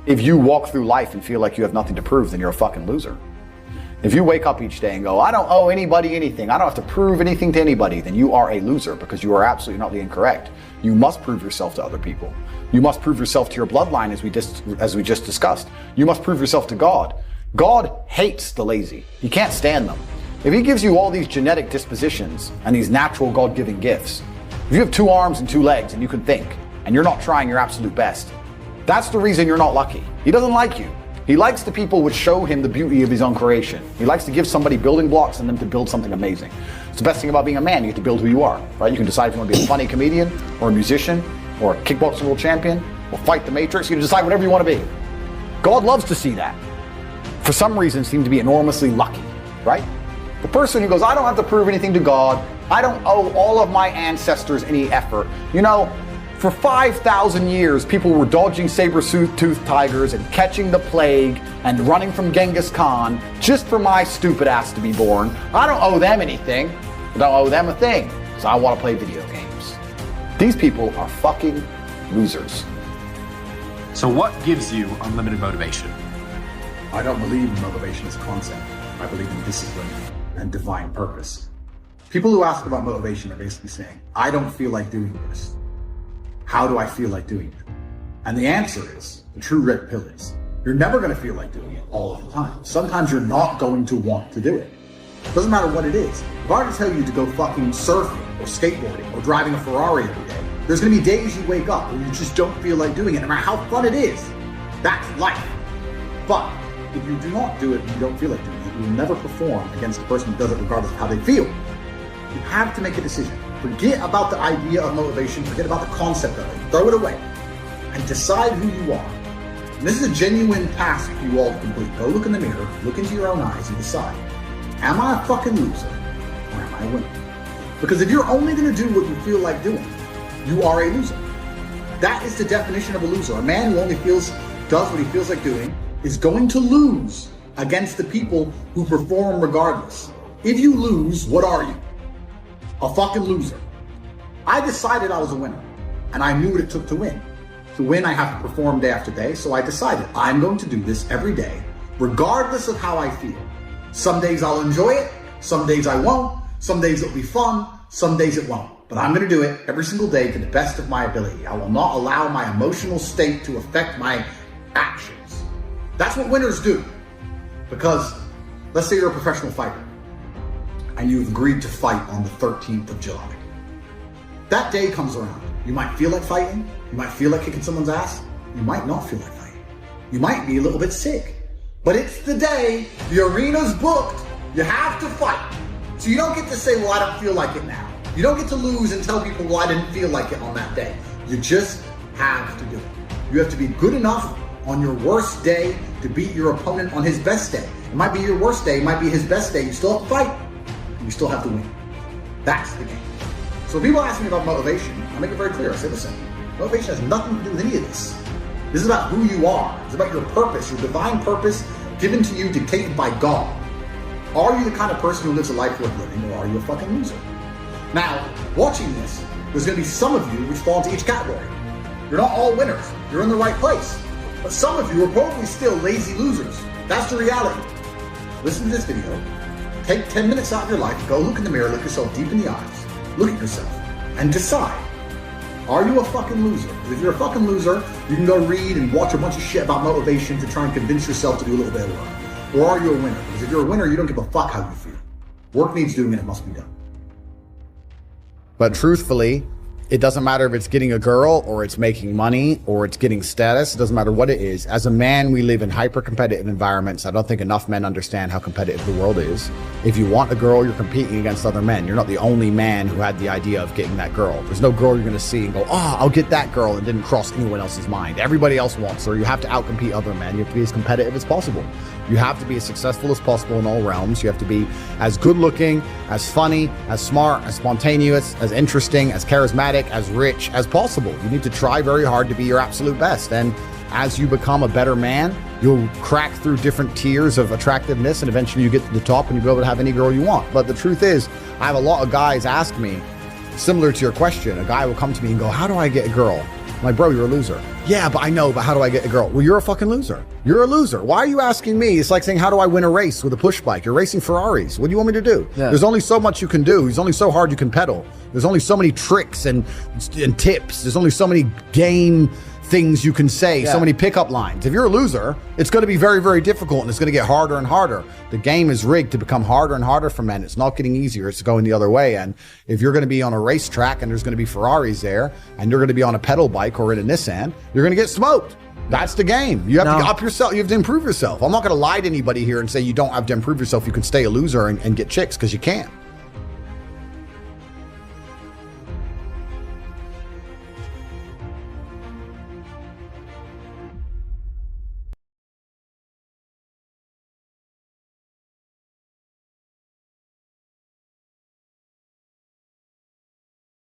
If you walk through life and feel like you have nothing to prove, then you're a fucking loser. If you wake up each day and go, I don't owe anybody anything, I don't have to prove anything to anybody, then you are a loser, because you are absolutely not the incorrect. You must prove yourself to other people. You must prove yourself to your bloodline, as we just discussed. You must prove yourself to God. God hates the lazy. He can't stand them. If he gives you all these genetic dispositions and these natural God-given gifts, if you have 2 arms and 2 legs and you can think, and you're not trying your absolute best, that's the reason you're not lucky. He doesn't like you. He likes the people which show him the beauty of his own creation. He likes to give somebody building blocks and them to build something amazing. It's the best thing about being a man. You get to build who you are, right? You can decide if you want to be a funny comedian or a musician or a kickboxing world champion or fight the Matrix. You can decide whatever you want to be. God loves to see that. For some reason, seem to be enormously lucky, right? The person who goes, I don't have to prove anything to God. I don't owe all of my ancestors any effort. You know, for 5,000 years, people were dodging saber-toothed tigers and catching the plague and running from Genghis Khan just for my stupid ass to be born. I don't owe them anything. I don't owe them a thing, because I want to play video games. These people are fucking losers. So what gives you unlimited motivation? I don't believe in motivation as a concept. I believe in discipline and divine purpose. People who ask about motivation are basically saying, I don't feel like doing this. How do I feel like doing it? And the answer is, the true red pill is, you're never going to feel like doing it all of the time. Sometimes you're not going to want to do it. Doesn't matter what it is. If I were to tell you to go fucking surfing or skateboarding or driving a Ferrari every day, there's going to be days you wake up where you just don't feel like doing it, no matter how fun it is. That's life. But if you do not do it and you don't feel like doing it, you will never perform against the person who does it regardless of how they feel. You have to make a decision. Forget about the idea of motivation, forget about the concept of it, throw it away, and decide who you are. And this is a genuine task for you all to complete. Go look in the mirror, look into your own eyes, and decide, am I a fucking loser, or am I a winner? Because if you're only going to do what you feel like doing, you are a loser. That is the definition of a loser. A man who only does what he feels like doing is going to lose against the people who perform regardless. If you lose, what are you? A fucking loser. I decided I was a winner, and I knew what it took to win. To win, I have to perform day after day, so I decided I'm going to do this every day, regardless of how I feel. Some days I'll enjoy it, some days I won't, some days it'll be fun, some days it won't. But I'm going to do it every single day to the best of my ability. I will not allow my emotional state to affect my actions. That's what winners do. Because, let's say you're a professional fighter, and you've agreed to fight on the 13th of July. That day comes around. You might feel like fighting. You might feel like kicking someone's ass. You might not feel like fighting. You might be a little bit sick. But it's the day, the arena's booked, you have to fight. So you don't get to say, well, I don't feel like it now. You don't get to lose and tell people, well, I didn't feel like it on that day. You just have to do it. You have to be good enough on your worst day to beat your opponent on his best day. It might be your worst day, it might be his best day. You still have to fight. You still have to win. That's the game. So when people ask me about motivation, I make it very clear. I say, listen, motivation has nothing to do with any of this. This is about who you are. It's about your purpose, your divine purpose given to you, dictated by God. Are you the kind of person who lives a life worth living, or are you a fucking loser? Now, watching this, there's going to be some of you which fall into each category. You're not all winners. You're in the right place. But some of you are probably still lazy losers. That's the reality. Listen to this video. Take 10 minutes out of your life, go look in the mirror, look yourself deep in the eyes, look at yourself, and decide, are you a fucking loser? Because if you're a fucking loser, you can go read and watch a bunch of shit about motivation to try and convince yourself to do a little bit of work. Or are you a winner? Because if you're a winner, you don't give a fuck how you feel. Work needs doing and it must be done. But truthfully, it doesn't matter if it's getting a girl or it's making money or it's getting status. It doesn't matter what it is. As a man, we live in hyper-competitive environments. I don't think enough men understand how competitive the world is. If you want a girl, you're competing against other men. You're not the only man who had the idea of getting that girl. There's no girl you're going to see and go, oh, I'll get that girl, and didn't cross anyone else's mind. Everybody else wants her. You have to outcompete other men. You have to be as competitive as possible. You have to be as successful as possible in all realms. You have to be as good looking, as funny, as smart, as spontaneous, as interesting, as charismatic, as rich as possible. You need to try very hard to be your absolute best. And as you become a better man, you'll crack through different tiers of attractiveness, and eventually you get to the top and you'll be able to have any girl you want. But the truth is, I have a lot of guys ask me, similar to your question, a guy will come to me and go, how do I get a girl? I'm like, bro, you're a loser. Yeah, but I know, but how do I get a girl? Well, you're a fucking loser. You're a loser. Why are you asking me? It's like saying, how do I win a race with a push bike? You're racing Ferraris. What do you want me to do? Yeah. There's only so much you can do. There's only so hard you can pedal. There's only so many tricks and tips. There's only so many game things you can say, so many pickup lines. If you're a loser, it's going to be very, very difficult, and it's going to get harder and harder. The game is rigged to become harder and harder for men. It's not getting easier. It's going the other way. And if you're going to be on a racetrack and there's going to be Ferraris there, and you're going to be on a pedal bike or in a Nissan, you're going to get smoked. That's the game. You have to up yourself. You have to improve yourself. I'm not going to lie to anybody here and say you don't have to improve yourself. You can stay a loser and get chicks, because you can't.